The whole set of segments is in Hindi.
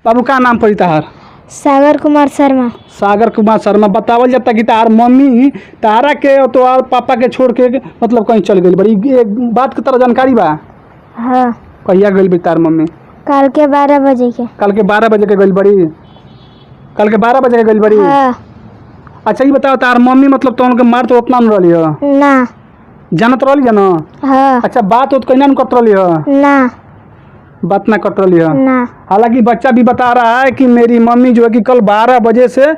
बाबू का नाम पड़ी तहार? सागर कुमार शर्मा। सागर कुमार शर्मा। बतावल जाता कि तार मम्मी तारा के तो और पापा के छोड़ के मतलब कहीं चल गई बड़ी एक बात की तरह जानकारी बा? हाँ, कहिया गई बड़ी तार मम्मी? कल के 12 बजे के। कल के 12 बजे के गई बड़ी? कल के 12 बजे के गई बड़ी? हाँ। अच्छा ये बताओ तार मम्मी मतलब तो उनके मार तो उतना न रही है ना। जानत रही है ना? हाँ। अच्छा बात तो कहीं ना करत रही है? ना। बात ना करत रही है? ना। हालांकि बच्चा भी बता रहा है कि मेरी मम्मी जो है कि कल 12 बजे से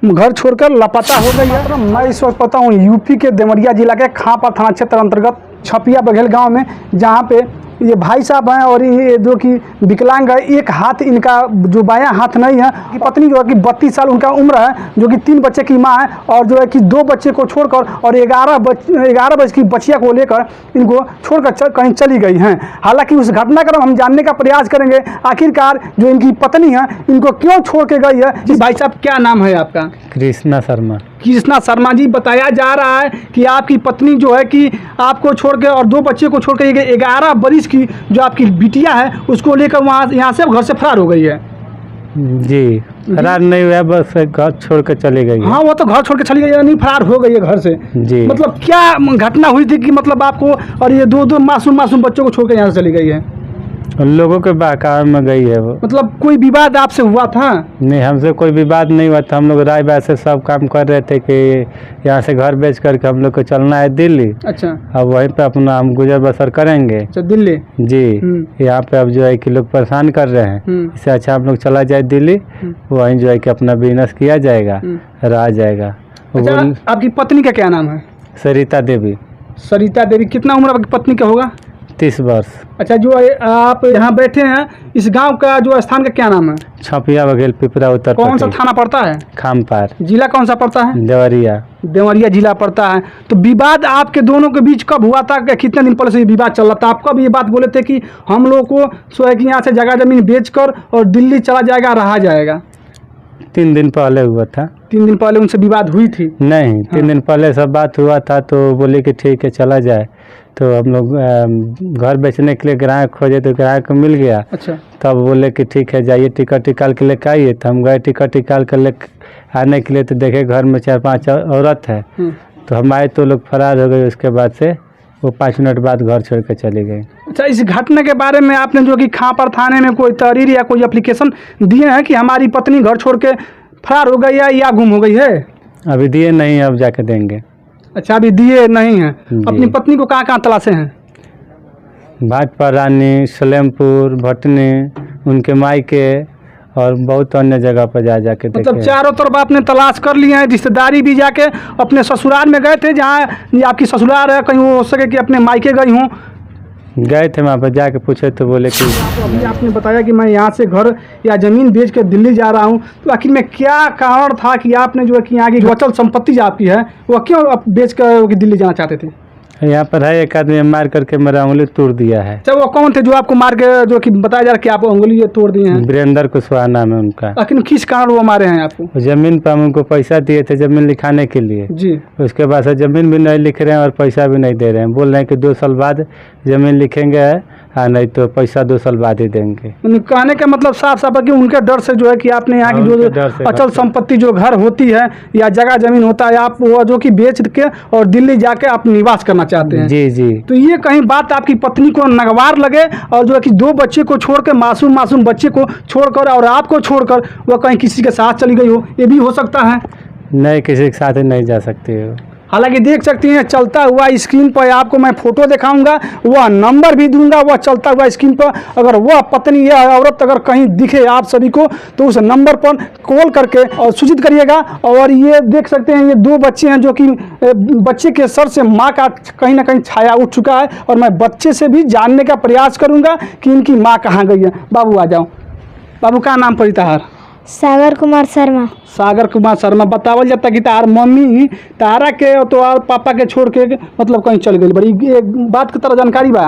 घर छोड़कर लापता हो गई है। मैं इस वक्त पता हूँ यूपी के देवरिया जिला के खापा थाना क्षेत्र अंतर्गत छपिया बघेल गांव में, जहां पे ये भाई साहब हैं और ये जो कि विकलांग है, एक हाथ इनका जो बायां हाथ नहीं है। कि पत्नी जो है कि 32 साल उनका उम्र है, जो कि 3 बच्चे की माँ है और जो है कि 2 बच्चे को छोड़कर और 11 बजे की बच्चिया को लेकर इनको छोड़कर कहीं चली गई हैं। हालांकि उस घटनाक्रम हम जानने का प्रयास करेंगे, आखिरकार जो इनकी पत्नी है इनको क्यों छोड़ के गई है। जी भाई साहब क्या नाम है आपका? कृष्णा शर्मा। कृष्णा शर्मा जी, बताया जा रहा है कि आपकी पत्नी जो है कि आपको छोड़ के और 2 बच्चे को छोड़ के 11 बरिस की जो आपकी बिटिया है उसको लेकर वहाँ यहाँ से घर से फरार हो गई है। जी, फरार नहीं हुआ, बस घर छोड़ कर चली गई है। हाँ वो तो घर छोड़ के चली गई है, नहीं फरार हो गई है घर से। जी, मतलब क्या घटना हुई थी कि मतलब आपको और ये दो मासूम बच्चों को छोड़ के यहाँ से चली गई है? उन लोगों के बहकावे में गई है वो। मतलब कोई विवाद आपसे हुआ था? नहीं, हमसे कोई विवाद नहीं हुआ था। हम लोग राय बात से सब काम कर रहे थे कि यहाँ से घर बेच करके हम लोग को चलना है दिल्ली। अच्छा। अब वहीं पे अपना हम गुजर बसर करेंगे। अच्छा, दिल्ली? जी, यहाँ पे अब जो है कि लोग परेशान कर रहे हैं, इससे अच्छा हम लोग चला जाए दिल्ली, वहीं जो है कि अपना बिजनेस किया जाएगा, रहा जाएगा। अच्छा, आपकी पत्नी का क्या नाम है? सरिता देवी। सरिता देवी। कितना उम्र आपकी पत्नी का होगा? 30 वर्ष। अच्छा, जो आप यहाँ बैठे हैं इस गांव का जो स्थान का क्या नाम है? छपिया बघेल पिपरा उत्तर कौन सा प्रदेश। थाना पड़ता है? खामपार। जिला कौन सा पड़ता है? देवरिया। देवरिया जिला पड़ता है। तो विवाद आपके दोनों के बीच कब हुआ था? कितने दिन पहले से ये विवाद चल रहा था? आप कब ये बात बोले थे कि हम लोग को सो है कि यहाँ से जगह जमीन बेचकर और दिल्ली चला जाएगा, रहा जाएगा? 3 दिन पहले हुआ था। 3 दिन पहले उनसे विवाद हुई थी? नहीं, 3 दिन पहले सब बात हुआ था, तो बोले कि ठीक है चला जाए। तो हम लोग घर बेचने के लिए ग्राहक खोजे, तो ग्राहक मिल गया। अच्छा। तब बोले कि ठीक है जाइए टिकट निकाल के लेकर आइए। तो हम गए टिकट निकाल कर ले आने के लिए, तो देखे घर में 4-5 औरत है। तो हम आए तो लोग फरार हो गए। उसके बाद से वो 5 मिनट बाद घर छोड़ के चली गई। अच्छा, इस घटना के बारे में आपने जो कि खापर थाने में कोई तहरीर या कोई एप्लीकेशन दिए हैं कि हमारी पत्नी घर छोड़ के फरार हो गई है या गुम हो गई है? अभी दिए नहीं, अब जाके देंगे। अच्छा, अभी दिए नहीं हैं। अपनी पत्नी को कहाँ तलाशे हैं? भाटपारा, रानी, सलेमपुर, भटनी, उनके मायके और बहुत अन्य जगह पर जाके देखे। मतलब चारों तरफ आपने तलाश कर लिए हैं? रिश्तेदारी भी जाके अपने ससुराल में गए थे, जहाँ आपकी ससुराल है, कहीं हो सके कि अपने मायके गई हूँ? गए थे वहाँ पर, जाके पूछे तो बोले कि अभी आपने बताया कि मैं यहाँ से घर या ज़मीन बेच कर दिल्ली जा रहा हूँ, तो आखिर में क्या कारण था कि आपने जो है कि यहाँ की जो अचल संपत्ति जो आपकी है वह क्यों आप बेच कर दिल्ली जाना चाहते थे? यहाँ पर है एक आदमी मार करके मेरा उंगली तोड़ दिया है। अच्छा, वो कौन थे जो आपको मार के जो कि बताया जा रहा है कि आप उंगली तोड़ दिए हैं? वीरेंद्र कुशवाहा नाम है उनका। आखिर किस कारण वो मारे हैं आपको? जमीन पर हम उनको पैसा दिए थे जमीन लिखाने के लिए जी। उसके बाद से जमीन भी नहीं लिख रहे हैं और पैसा भी नहीं दे रहे हैं। बोल रहे हैं कि 2 साल बाद जमीन लिखेंगे, नहीं तो पैसा 2 साल बाद ही देंगे। कहने का मतलब साफ साफ है कि उनके डर से जो है कि आपने यहाँ की जो अचल संपत्ति जो घर होती है या जगह जमीन होता है, आप वो जो कि बेच के और दिल्ली जाके आप निवास करना चाहते हैं। जी जी। तो ये कहीं बात आपकी पत्नी को नागवार लगे और जो है कि 2 बच्चे को छोड़ के मासूम बच्चे को छोड़कर और आपको छोड़कर वह कहीं किसी के साथ चली गई हो, ये भी हो सकता है? नहीं, किसी के साथ नहीं जा सकती हो। हालांकि देख सकती हैं चलता हुआ स्क्रीन पर आपको मैं फोटो दिखाऊंगा, वह नंबर भी दूंगा, वह चलता हुआ स्क्रीन पर अगर वह पत्नी या औरत अगर कहीं दिखे आप सभी को तो उस नंबर पर कॉल करके और सूचित करिएगा। और ये देख सकते हैं ये 2 बच्चे हैं जो कि बच्चे के सर से माँ का कहीं ना कहीं छाया उठ चुका है और मैं बच्चे से भी जानने का प्रयास करूँगा कि इनकी माँ कहाँ गई है। बाबू आ जाओ। बाबू का नाम पड़ी तहार? सागर कुमार शर्मा। सागर कुमार शर्मा। बतावल जाता कि तार मम्मी तारा के तो और पापा के छोड़ के मतलब कहीं चल गई बड़ी एक बात की तरह जानकारी बा?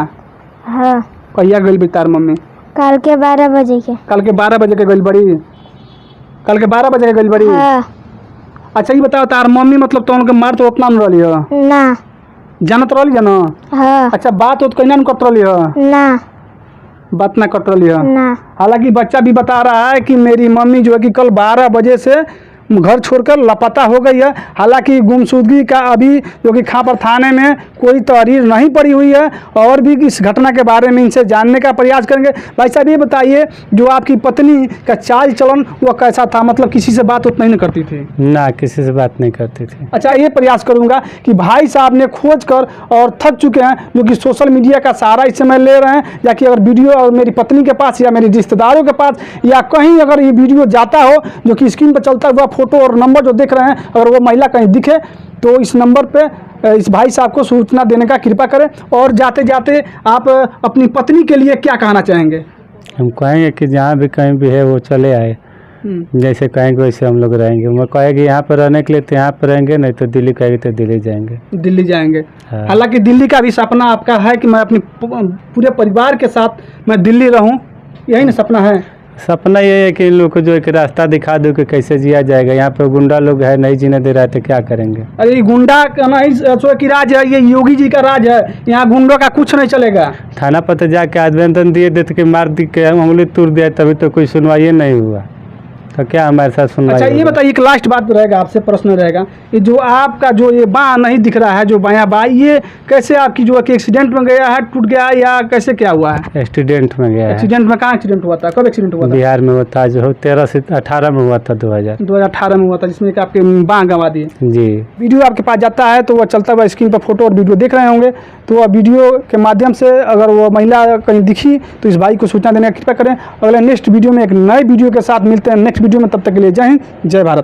हाँ। कहिया गई बड़ी तार मम्मी? कल के 12 बजे के। कल के 12 बजे के गई बड़ी? कल के 12 बजे के गई बड़ी? हाँ। अच्छा ये बताओ तार मम्मी मतलब तो उनके मार तो उतना न रही है? ना। जानत रही है ना? हाँ। अच्छा बात तो कहीं ना करत रही है? ना। बात ना कट रही है। ना। हालांकि बच्चा भी बता रहा है कि मेरी मम्मी जो है कि कल 12 बजे से घर छोड़कर लापता हो गई है। हालांकि गुमशुदगी का अभी जो कि खापर थाने में कोई तहरीर नहीं पड़ी हुई है और भी इस घटना के बारे में इनसे जानने का प्रयास करेंगे। भाई साहब ये बताइए, जो आपकी पत्नी का चाल चलन वो कैसा था, मतलब किसी से बात उतना ही नहीं करती थी? ना, किसी से बात नहीं करती थी। अच्छा, ये प्रयास करूंगा कि भाई साहब ने खोज कर और थक चुके हैं, जो कि सोशल मीडिया का सहारा इस समय ले रहे हैं, या कि अगर वीडियो और मेरी पत्नी के पास या मेरे रिश्तेदारों के पास या कहीं अगर ये वीडियो जाता हो, जो कि स्क्रीन पर चलता हुआ फोटो और नंबर जो देख रहे हैं, अगर वो महिला कहीं दिखे तो इस नंबर पे इस भाई साहब को सूचना देने का कृपा करें। और जाते जाते आप अपनी पत्नी के लिए क्या कहना चाहेंगे? हम कहेंगे कि जहाँ भी कहीं भी है वो चले आए, जैसे कहेंगे वैसे हम लोग रहेंगे। मैं कहेंगे यहाँ पर रहने के लिए तो यहाँ पर रहेंगे, नहीं तो दिल्ली कहेंगे तो दिल्ली जाएंगे। दिल्ली जाएंगे। हाँ। हालांकि दिल्ली का भी सपना आपका है कि मैं अपने पूरे परिवार के साथ मैं दिल्ली रहूं, यही ना सपना है? सपना ये है कि इन लोग को जो एक रास्ता दिखा दो कि कैसे जिया जाएगा। यहाँ पे गुंडा लोग है, नहीं जीने दे रहा है तो क्या करेंगे? अरे ये गुंडा का नहीं सो की राज है, ये योगी जी का राज है। यहाँ गुंडों का कुछ नहीं चलेगा। थाना पर तो जाके आवेदन दिए देते कि मार दी के उंगली तोड़ दिया, तभी तो कोई सुनवाई नहीं हुआ, तो क्या हमारे साथ सुनवाई? अच्छा, ये बताइए, एक लास्ट बात रहेगा आपसे, प्रश्न रहेगा, ये जो आपका जो ये बाँ नहीं दिख रहा है, जो बायां बाँ, ये कैसे आपकी जो है कि एक्सीडेंट में गया है, टूट गया या कैसे क्या हुआ है? एक्सीडेंट में गया है। एक्सीडेंट में कहाँ एक्सीडेंट हुआ था? कब एक्सीडेंट हुआ था? बिहार में हुआ था, जो 13 से 18 में हुआ था, 2018 में हुआ था, जिसमें कि आपके बाँ गंवा दिए। जी। वीडियो आपके पास जाता है तो वह चलता हुआ स्क्रीन पर फोटो और वीडियो देख रहे होंगे, तो वह वीडियो के माध्यम से अगर वो महिला कहीं दिखी तो इस भाई को सूचना देने की कृपा करें। अगले नेक्स्ट वीडियो में एक नए वीडियो के साथ मिलते हैं नेक्स्ट वीडियो में, तब तक के लिए जय हिंद, जय भारत।